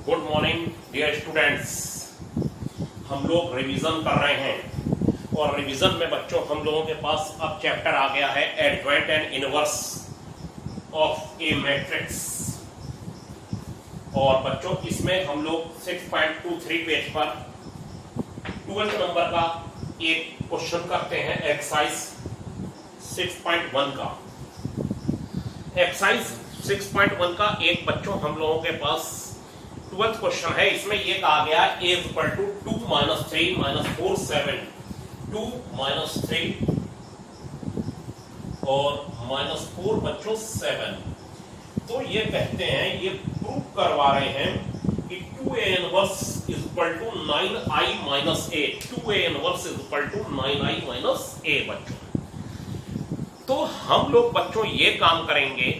Good morning dear students. हम लोग revision कर रहे हैं और रिवीजन में बच्चों हम लोगों के पास अब चैप्टर आ गया है adjoint and inverse of A matrix. और बच्चों इसमें हम लोग 6.23 पेज पर 12th नंबर का एक क्वेश्चन करते हैं एक्सरसाइज 6.1 का। एक्सरसाइज 6.1 का एक बच्चों हम लोगों के पास 12th क्वेश्चन है। इसमें ये कहा गया a इक्वल टू 2 - 3 - 4 7 2 - 3 और -4 बच्चों 7। तो ये कहते हैं, ये प्रूव करवा रहे हैं कि 2a inverse equal to 9i - a। 2a inverse equal to 9i - a बच्चों। तो हम लोग बच्चों ये काम करेंगे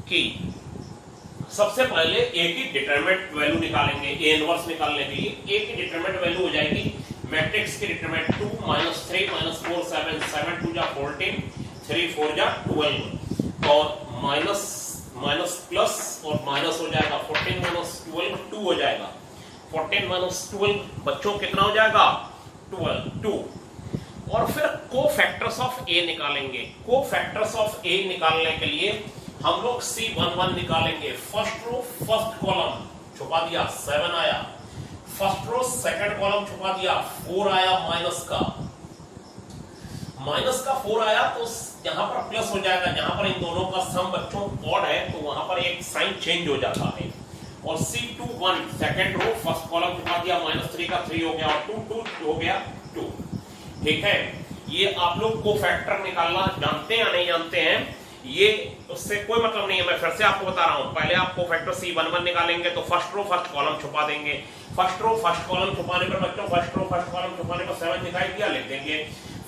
कि सबसे पहले a की डिटरमिनेंट वैल्यू निकालेंगे। a इनवर्स निकालने के लिए a की डिटरमिनेंट वैल्यू हो जाएगी मैट्रिक्स की डिटरमिनेंट 2 - 3 - 4 7 7 2 जा 14 3 4 जा 12 और माइनस प्लस और माइनस हो जाएगा 14 - 12 2 हो जाएगा। 14 - 12 बच्चों कितना हो जाएगा 12 2। और फिर कोफैक्टर्स ऑफ a निकालेंगे। कोफैक्टर्स ऑफ a निकालने के लिए हम लोग C11 निकालेंगे। फर्स्ट रो फर्स्ट कॉलम छुपा दिया 7 आया, फर्स्ट रो सेकंड कॉलम छुपा दिया 4 आया, माइनस का 4 आया तो यहां पर प्लस हो जाएगा। जहां पर इन दोनों का सम बच्चों ऑड है तो वहां पर एक साइन चेंज हो जाता है। और C21 second row first column छुपा दिया -3 का 3 हो गया और 2 2 हो गया 2। ठीक है, ये आप लोग कोफैक्टर निकालना जानते हैं या नहीं जानते हैं, ये उससे कोई मतलब नहीं है। मैं फिर से आपको बता रहा हूं। पहले आप कोफैक्टर C11 निकालेंगे तो फर्स्ट रो फर्स्ट कॉलम छुपा देंगे। फर्स्ट रो फर्स्ट कॉलम छुपाने पर बच्चों फर्स्ट रो फर्स्ट कॉलम छुपाने पर 7 दिखाई दिया लिख देंगे।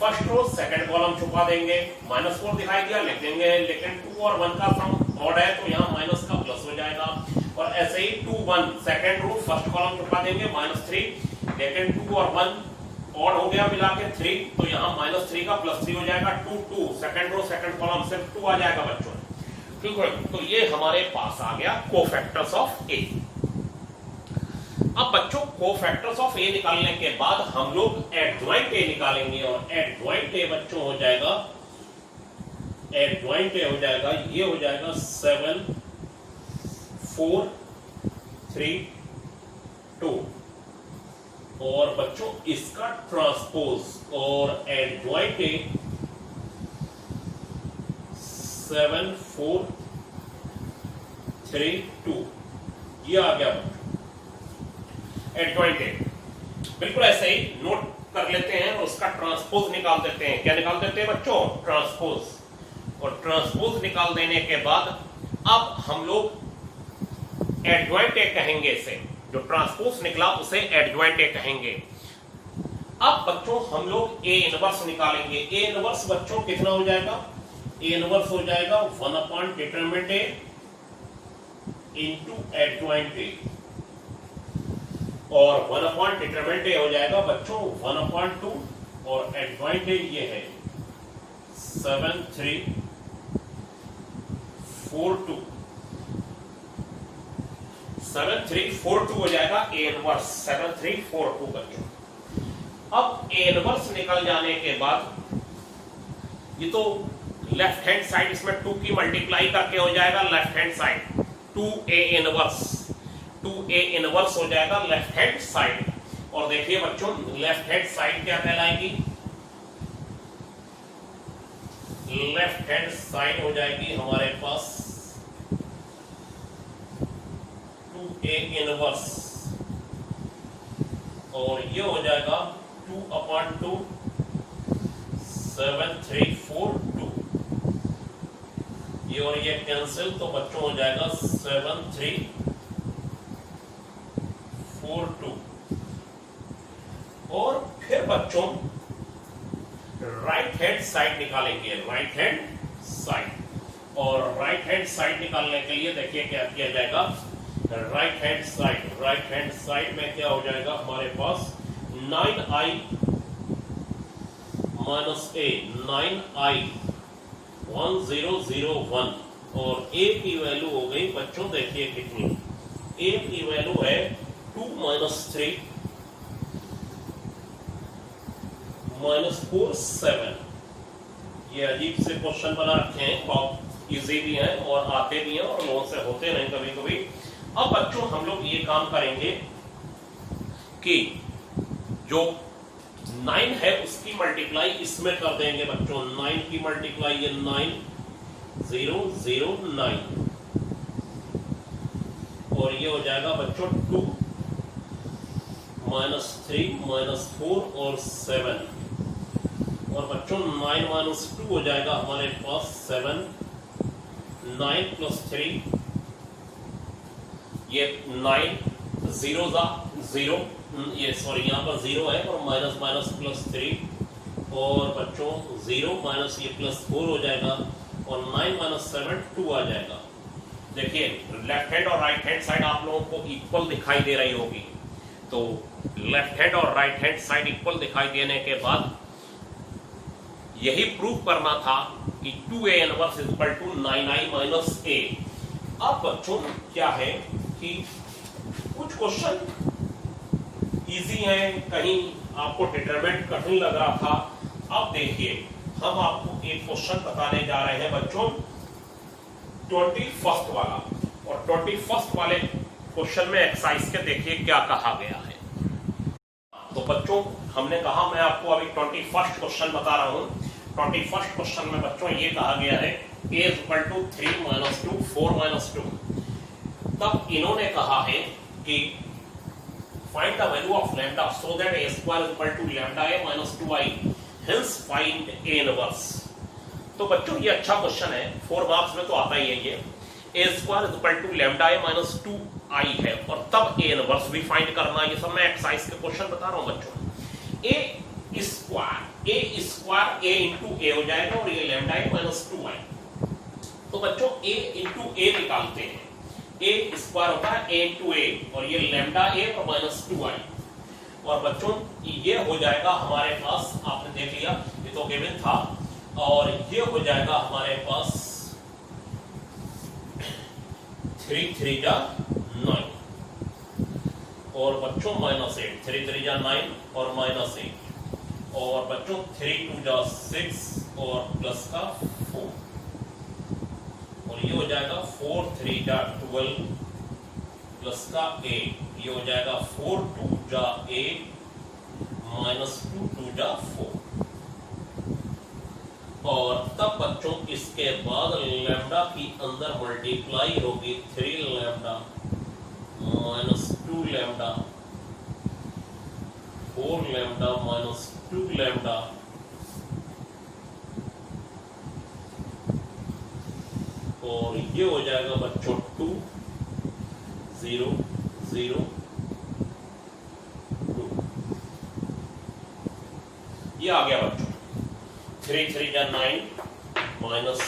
फर्स्ट रो सेकंड कॉलम छुपा देंगे -4 दिखाई दिया लिख देंगे। लेकिन 2 और 1 का सम ऑड है तो यहाँ माइनस का प्लस हो जाएगा। और ऐसे ही 2 1 सेकंड रो फर्स्ट कॉलम छुपा देंगे -3, लेकिन 2 और 1 ऑड हो गया मिला के 3 तो यहाँ -3 का +3 हो जाएगा 2 2 सेकंड रो सेकंड कॉलम सिर्फ 2 आ जाएगा बच्चों। ठीक है, तो ये हमारे पास आ गया कोफैक्टर्स ऑफ a। अब बच्चों कोफैक्टर्स ऑफ a निकालने के बाद हम लोग एडजॉइंट a निकालेंगे। और एडजॉइंट a बच्चों हो जाएगा, एडजॉइंट a हो जाएगा, ये हो जाएगा 7 4 3 2। और बच्चों इसका ट्रांसपोज और एडजॉइंट ए 7 4 3 2 ये आ गया एडजॉइंट ए। बिल्कुल ऐसे ही नोट कर लेते हैं और उसका ट्रांसपोज निकाल देते हैं। क्या निकाल देते हैं बच्चों? ट्रांसपोज। और ट्रांसपोज निकाल देने के बाद अब हम लोग एडजॉइंट ए कहेंगे। इसे जो ट्रांसपोज निकला उसे एडजॉइंट ए कहेंगे। अब बच्चों हम लोग ए इनवर्स निकालेंगे। ए इनवर्स बच्चों कितना हो जाएगा? ए इनवर्स हो जाएगा 1 determinant A into adjoint A. और 1 डिटरमिनेंट ए हो जाएगा बच्चों 1/2 और एडजॉइंट ए ये है 7 3 4 2 7 3 4 2 हो जाएगा ए इनवर्स 7 3 4 2 बच्चों। अब ए इनवर्स निकल जाने के बाद ये तो लेफ्ट हैंड साइड इसमें 2 की मल्टीप्लाई करके हो जाएगा left hand side 2a inverse हो जाएगा लेफ्ट हैंड साइड। और देखिए बच्चों लेफ्ट हैंड साइड क्या कहलाएगी? लेफ्ट हैंड साइड हो जाएगी हमारे पास 2a इनवर्स और ये हो जाएगा 2/2 7 3 4 2। ये और ये कैंसिल तो बच्चों हो जाएगा 7 3 4 2। और फिर बच्चों राइट हैंड साइड निकालेंगे। राइट हैंड साइड और राइट हैंड साइड निकालने के लिए देखिए क्या किया जाएगा। राइट हैंड साइड में क्या हो जाएगा हमारे पास 9i - a 9i 1001 और a की वैल्यू हो गई बच्चों देखिए कितनी ए की वैल्यू है 2 माइनस 3 माइनस 4 7। ये अजीब से क्वेश्चन बना रखे हैं, बहुत इजी भी हैं और आते भी हैं और लोगों से होते नहीं कभी कभी। अब बच्चों हम लोग ये काम करेंगे कि जो 9 है उसकी मल्टीप्लाई इसमें कर देंगे बच्चों। 9 की मल्टीप्लाई ये 9 0 0 9 और ये हो जाएगा बच्चों 2 माइनस 3 माइनस 4 और 7 और बच्चों 9 माइनस 2 हो जाएगा हमारे पास 7 9 प्लस 3 ये 9 0 0 ये सॉरी यहाँ पर 0 है और माइनस माइनस प्लस 3 और बच्चों 0 माइनस ये प्लस 4 हो जाएगा और 9 माइनस 7 2 आ जाएगा। देखिए लेफ्ट हैंड और राइट हैंड साइड आप लोगों को इक्वल दिखाई दे रही होगी, तो लेफ्ट हैंड और राइट हैंड साइड इक्वल दिखाई देने के बाद यही प्रूव करना था कि 2a inverse is equal to 9i minus a। अब बच्चों क्या है कि कुछ क्वेश्चन इजी है, कहीं आपको डिटरमिनेंट कठिन लग रहा था। अब देखिए हम आपको एक क्वेश्चन बताने जा रहे हैं बच्चों 21st वाला, और 21st वाले क्वेश्चन में एक्सरसाइज के देखिए क्या कहा गया है। तो बच्चों हमने कहा मैं आपको अभी 21st क्वेश्चन बता रहा हूं। 21st क्वेश्चन में बच्चों ये कहा गया है a is equal to 3 minus 2 4 minus 2। तब इन्होंने कहा है कि find the value of lambda so that a square is equal to lambda a minus 2i, hence find a inverse। तो बच्चों ये अच्छा क्वेश्चन है, 4 मार्क्स में तो आता ही है ये। a square is equal to lambda a minus 2i है और तब a इनवर्स भी फाइंड करना। ये सब मैं एक्सरसाइज के क्वेश्चन बता रहा हूं बच्चों। a square a into a हो जाएगा और ये lambda a minus 2i। तो बच्चों a इंटू a निकालते हैं, a स्क्वायर होता है a इंटू a और ये लैम्डा a और माइनस 2i और बच्चों ये हो जाएगा हमारे पास, आपने देख लिया ये तो गिवन था, और ये हो जाएगा हमारे पास 3 3 जा 9 और बच्चों माइनस 8 3 3 जा 9 और माइनस 8 और बच्चों 3 2 जा 6 और प्लस का 4 और ये हो जाएगा 4 3 जा 12 प्लस का 8, ये हो जाएगा 4 2 जा 8 माइनस 2 2 जा 4 और तब बच्चों इसके बाद लैम्डा की अंदर मल्टीप्लाई होगी 3 lambda minus 2 lambda 4 lambda minus 2 lambda और ये हो जाएगा बच्चों 2 0 0 2। ये आ गया बच्चों 3 3 जा 9 माइनस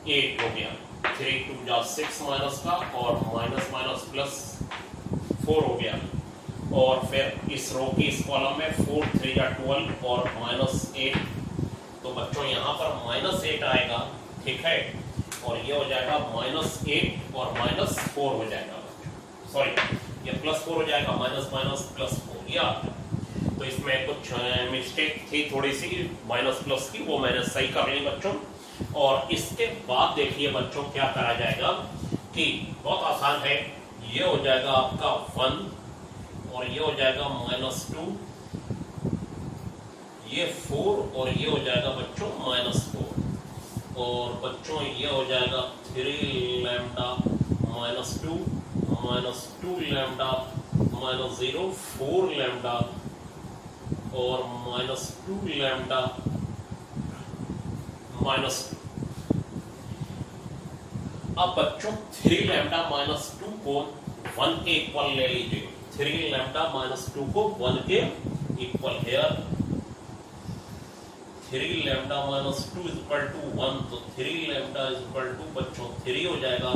8 हो गया, 3 2 जा 6 माइनस का और माइनस माइनस प्लस 4 हो गया और फिर इस रो की इस कॉलम में 4 3 जा 12 और माइनस 8। तो बच्चों यहाँ पर माइनस 8 आएगा, ठीक है, और ये हो जाएगा माइनस 8 और माइनस 4 हो जाएगा, सॉरी ये प्लस 4 हो जाएगा, माइनस माइनस प्लस 4 ये आ गया। तो इसमें कुछ मिस्टेक थी थोड़ी सी माइनस प्लस की, वो मैंने सही कर ली बच्चों। और इसके बाद देखिए बच्चों क्या करा जाएगा कि बहुत आसान है, ये हो जाएगा आपका 1 और ये हो जाएगा माइनस 2, ये 4 और ये हो जाएगा बच्चों माइनस 4 और बच्चों ये हो जाएगा 3 lambda minus 2 lambda minus 0 4 lambda और माइनस 2 लैम्डा माइनस। अब बच्चों 3 लैम्डा माइनस 2 को 1 के इक्वल ले लीजिए, 3 लैम्डा माइनस 2 को 1 के equal here 3 lambda minus 2 is equal to 1, तो 3 लैम्डा इज इक्वल टू बच्चों 3 हो जाएगा,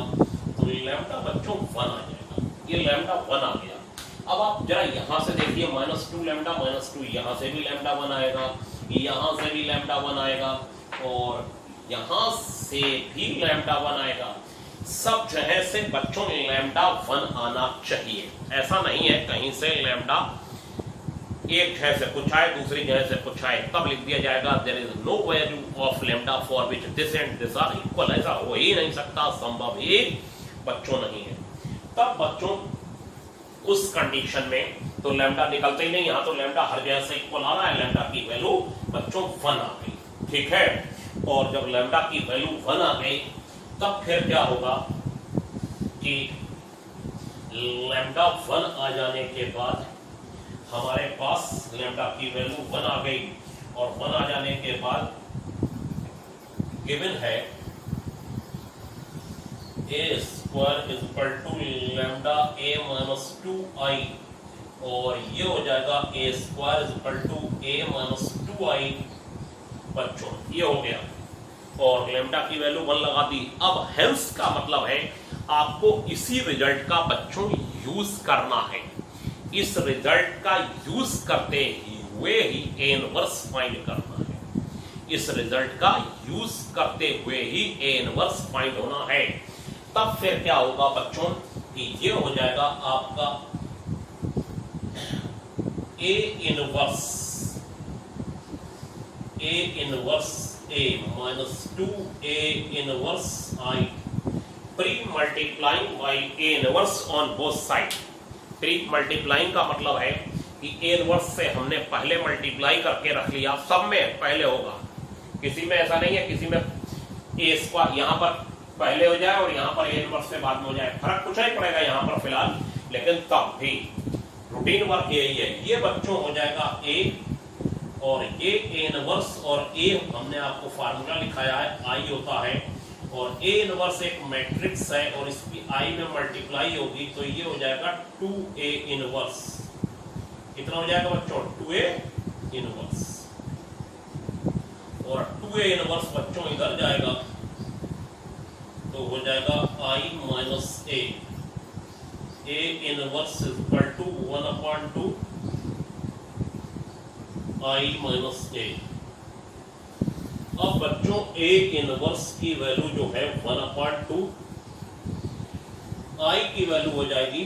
तो लैम्डा बच्चों 1 आ जाएगा, ये लैम्डा 1 आ गया। अब आप जरा यहां से देखिए माइनस 2 लैम्डा माइनस 2, यहां से भी लैम्डा 1 आएगा, यहां से भी लैम्डा 1 आएगा और यहां से भी लैम्डा 1 आएगा। सब जगह से बच्चों लैम्डा 1 आना चाहिए। ऐसा नहीं है कहीं से लैम्डा एक जगह से कुछ आए दूसरी जगह से कुछ आए, तब लिख दिया जाएगा there is no value of lambda for which this and this are equal. ऐसा हो ही नहीं सकता, संभव ही बच्चों नहीं है। तब बच्चों उस कंडीशन में तो लैम्डा निकलते ही नहीं, यहां तो लैम्डा हर जगह से इक्वल आ रहा है, लैम्डा की वैल्यू बच्चों 1 आ गई, ठीक है। और जब लैम्डा की वैल्यू 1 आ गई तब फिर क्या होगा कि लैम्डा 1 आ जाने के बाद हमारे पास लैम्डा की वैल्यू 1 आ गई, और 1 आ जाने के बाद गिवन है a square is equal to lambda a minus 2i, और ये हो जाएगा a square is equal to a minus 2i। बच्चों ये हो गया, और लैम्डा की वैल्यू 1 लगा दी। अब हेंस का मतलब है आपको इसी रिजल्ट का बच्चों यूज करना है। इस रिजल्ट का यूज करते हुए ही ए इनवर्स फाइंड करना है। इस रिजल्ट का यूज करते हुए ही ए इनवर्स फाइंड होना है। तब फिर क्या होगा बच्चों कि ये हो जाएगा आपका A inverse A minus 2 A inverse I pre multiplying by A inverse on both side. Pre multiplying का मतलब है कि ए इनवर्स से हमने पहले मल्टीप्लाई करके रख लिया, सब में पहले होगा, किसी में ऐसा नहीं है किसी में ए स्क्वायर यहां पर पहले हो जाए और यहां पर ए इनवर्स से बाद में हो जाए, फर्क कुछ नहीं पड़ेगा यहां पर फिलहाल, लेकिन तब भी रूटीन वर्क यही है। ये बच्चों हो जाएगा ए, और ये ए इनवर्स, और ए हमने आपको फार्मूला लिखाया है आई होता है, और ए इनवर्स एक मैट्रिक्स है और इसकी आई में मल्टीप्लाई होगी, तो ये हो जाएगा 2a इनवर्स। कितना हो जाएगा बच्चों 2a इनवर्स, और 2a इनवर्स बच्चों इधर जाएगा तो हो जाएगा i minus a inverse is equal to 1/2 i minus a। अब बच्चों a इनवर्स की वैल्यू जो है 1/2, i की वैल्यू हो जाएगी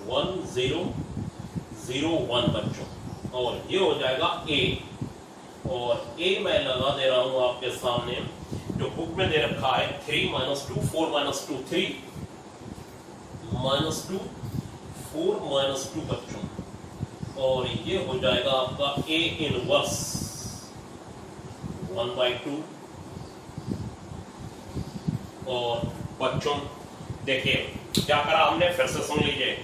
1001 बच्चों, और ये हो जाएगा a, और a मैं लगा दे रहा हूं आपके सामने जो बुक में दे रखा है 3 माइनस 2 4 माइनस 2 3 माइनस 2 4 माइनस 2 बच्चों, और ये हो जाएगा आपका a इनवर्स 1/2। और बच्चों देखिए क्या करा हमने, फिर से सुन लीजिए।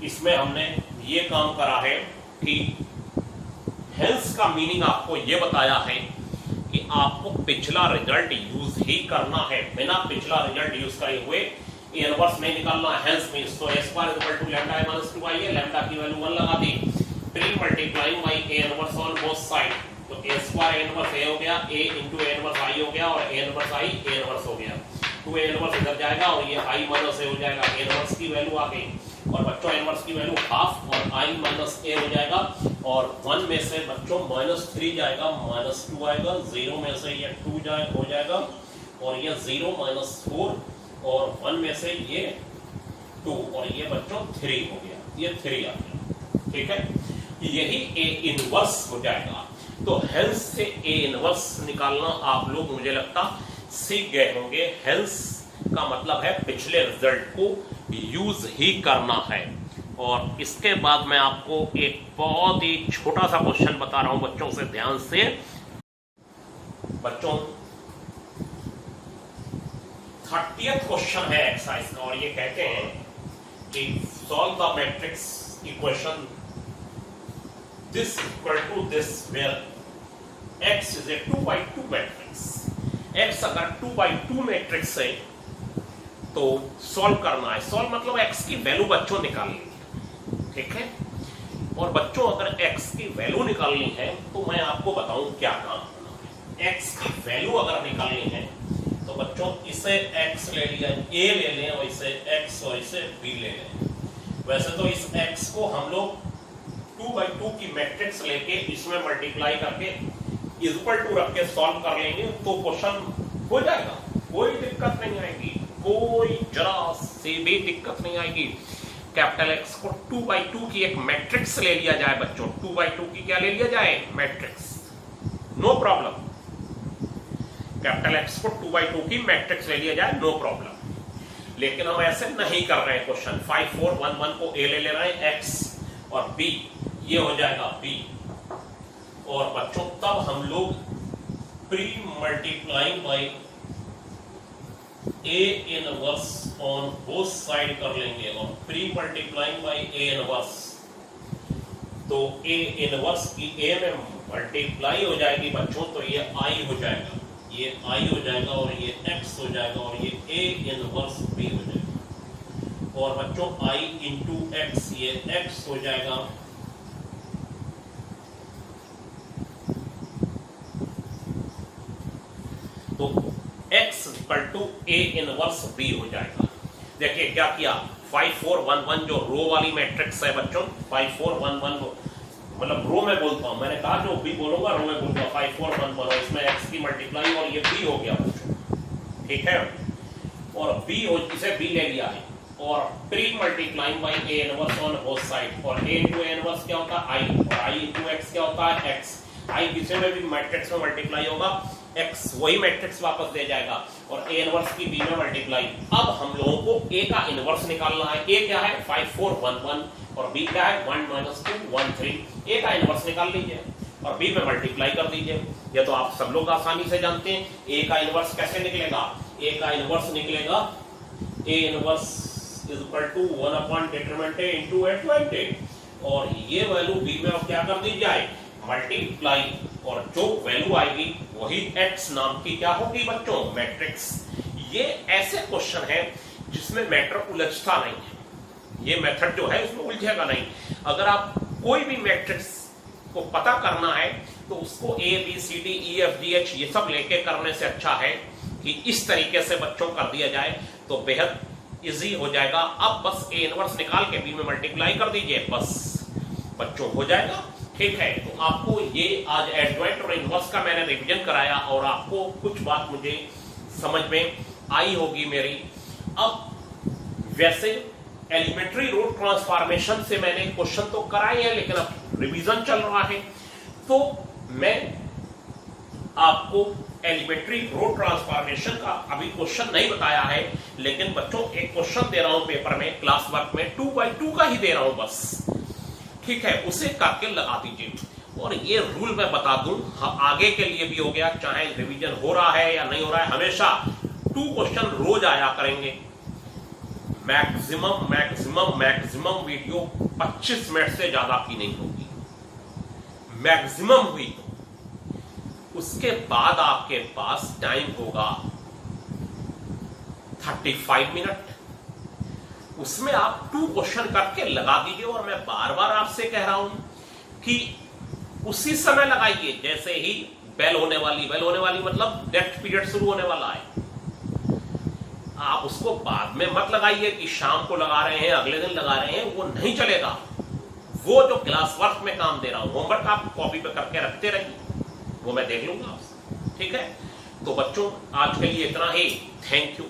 इसमें हमने ये काम करा है कि हेंस का मीनिंग आपको ये बताया है कि आपको पिछला रिजल्ट यूज ही करना है, बिना पिछला रिजल्ट यूज करे हुए ए इनवर्स नहीं निकालना। हेंस मींस तो a square is equal to lambda a minus 2i है, लैम्डा की वैल्यू 1 लगा दी, pre multiplying by A inverse on both side, तो a square a inverse a हो गया, a into a inverse i हो गया, और a inverse i a inverse हो गया, 2a इनवर्स इधर जाएगा और ये i माइनस a हो जाएगा, a इनवर्स की वैल्यू आ गई, और बच्चों इनवर्स की वैल्यू हाफ और i माइनस a हो जाएगा, और 1 में से बच्चों -3 जाएगा, -2 आएगा, 0 में से ये 2 हो जाएगा, और ये 0 -4, और 1 में से ये 2, और ये बच्चों 3 हो गया, ये 3 आ गया, ठीक है। यही a इनवर्स हो जाएगा। तो हेंस से ए इनवर्स निकालना आप लोग मुझे लगता सीख गए होंगे। हेंस का मतलब है पिछले रिजल्ट को यूज ही करना है। और इसके बाद मैं आपको एक बहुत ही छोटा सा क्वेश्चन बता रहा हूं बच्चों से ध्यान से। बच्चों 30th क्वेश्चन है एक्सरसाइज का, और ये कहते हैं कि solve the matrix equation this equal to this where x is a 2/2 matrix. x अगर 2/2 मैट्रिक्स है तो सॉल्व करना है। सॉल्व मतलब x की वैल्यू बच्चों निकालनी है, ठीक है। और बच्चों अगर x की वैल्यू निकालनी है तो मैं आपको बताऊं क्या काम करना है। x की वैल्यू अगर निकालनी है तो बच्चों इसे x ले लिया, a ले लें, और इसे x और इसे b ले लें। वैसे तो इस x को हम लोग 2/2 की मैट्रिक्स लेके इसमें मल्टीप्लाई करके इक्वल टू रख के सॉल्व कर लेंगे तो क्वेश्चन हो जाएगा, कोई दिक्कत नहीं आएगी, कोई जरा से भी दिक्कत नहीं आएगी। कैपिटल एक्स को 2/2 की एक मैट्रिक्स ले लिया जाए बच्चों, 2/2 की क्या ले लिया जाए, matrix, no problem. Capital X को 2/2 की मैट्रिक्स ले लिया जाए, नो प्रॉब्लम। लेकिन हम ऐसे नहीं कर रहे हैं क्वेश्चन। 5 4 1 1 को ए ले रहे हैं, एक्स और बी, ये हो जाएगा बी। और बच्चों तब हम लोग pre multiplying by A inverse on both side कर लेंगे, और pre multiplying by A inverse, तो ए इनवर्स की ए में मल्टीप्लाई हो जाएगी बच्चों, तो ये आई हो जाएगा, ये आई हो जाएगा, और ये एक्स हो जाएगा, और ये ए इनवर्स बी हो जाएगा। और बच्चों आई इंटू एक्स, ये एक्स हो जाएगा, तो x equal to A inverse B हो जाएगा। देखिए क्या किया, 5 4 1 1 जो रो वाली मैट्रिक्स है बच्चों, 5 4 1 1 मतलब रो में बोलता हूं, मैंने कहा जो बी बोलूंगा रो में बोलूंगा, 5 4 1 1, इसमें x की मल्टीप्लाई और ये b हो गया बच्चों, ठीक है। और b हो, इसे b ले लिया है, और pre multiplying by A inverse on both side, और a इंटू ए इनवर्स क्या होता है i, और i इंटू x क्या होता है x, i किसी में भी मैट्रिक्स में मल्टीप्लाई होगा, x वही मैट्रिक्स वापस दे जाएगा, और a इनवर्स की b में मल्टीप्लाई। अब हम लोगों को a का इनवर्स निकालना है। a क्या है 5 4 1 1, और b क्या है 1 -2 1 3। a का इनवर्स निकाल लीजिए और b में मल्टीप्लाई कर दीजिए। ये तो आप सब लोग आसानी से जानते हैं। a का इनवर्स कैसे निकलेगा, a का इनवर्स निकलेगा a inverse is equal to 1 upon determinant a into adjoint, और ये वैल्यू b में अब क्या कर दी जाए, मल्टीप्लाई, और जो वैल्यू आएगी वही x नाम की क्या होगी बच्चों, मैट्रिक्स। ये ऐसे क्वेश्चन है जिसमें मैटर उलझता नहीं है, ये मेथड जो है उसमें उलझेगा नहीं। अगर आप कोई भी मैट्रिक्स को पता करना है तो उसको a b c d e f g h ये सब लेके करने से अच्छा है कि इस तरीके से बच्चों कर दिया जाए, तो बेहद इजी हो जाएगा। अब बस a इनवर्स निकाल के b में मल्टीप्लाई कर दीजिए, बस बच्चों हो जाएगा, ठीक है। तो आपको ये आज एडजॉइंट और इनवर्स का मैंने रिवीजन कराया, और आपको कुछ बात मुझे समझ में आई होगी मेरी। अब वैसे एलिमेंट्री रो ट्रांसफॉर्मेशन से मैंने क्वेश्चन तो कराए हैं, लेकिन अब रिवीजन चल रहा है, तो मैं आपको एलिमेंट्री रो ट्रांसफॉर्मेशन का अभी क्वेश्चन नहीं बताया है, लेकिन बच्चों एक क्वेश्चन दे रहा हूं पेपर में, क्लास वर्क में 2/2 का ही दे रहा हूं बस, ठीक है, उसे करके लगा दीजिए। और ये रूल मैं बता दूं, आगे के लिए भी हो गया, चाहे रिवीजन हो रहा है या नहीं हो रहा है, हमेशा 2 क्वेश्चन रोज आया करेंगे। Maximum maximum maximum video 25 minute से ज्यादा की नहीं होगी, मैक्सिमम हुई तो। उसके बाद आपके पास टाइम होगा 35 मिनट, उसमें आप 2 क्वेश्चन करके लगा दीजिए। और मैं बार बार आपसे कह रहा हूं कि उसी समय लगाइए जैसे ही बेल होने वाली मतलब नेक्स्ट पीरियड शुरू होने वाला है। आप उसको बाद में मत लगाइए कि शाम को लगा रहे हैं, अगले दिन लगा रहे हैं, वो नहीं चलेगा। वो जो क्लास वर्क में काम दे रहा हूं, होमवर्क आप कॉपी पे करके रखते रहिए, वो मैं देख लूंगा आपसे, ठीक है। तो बच्चों आज के लिए इतना ही, थैंक यू।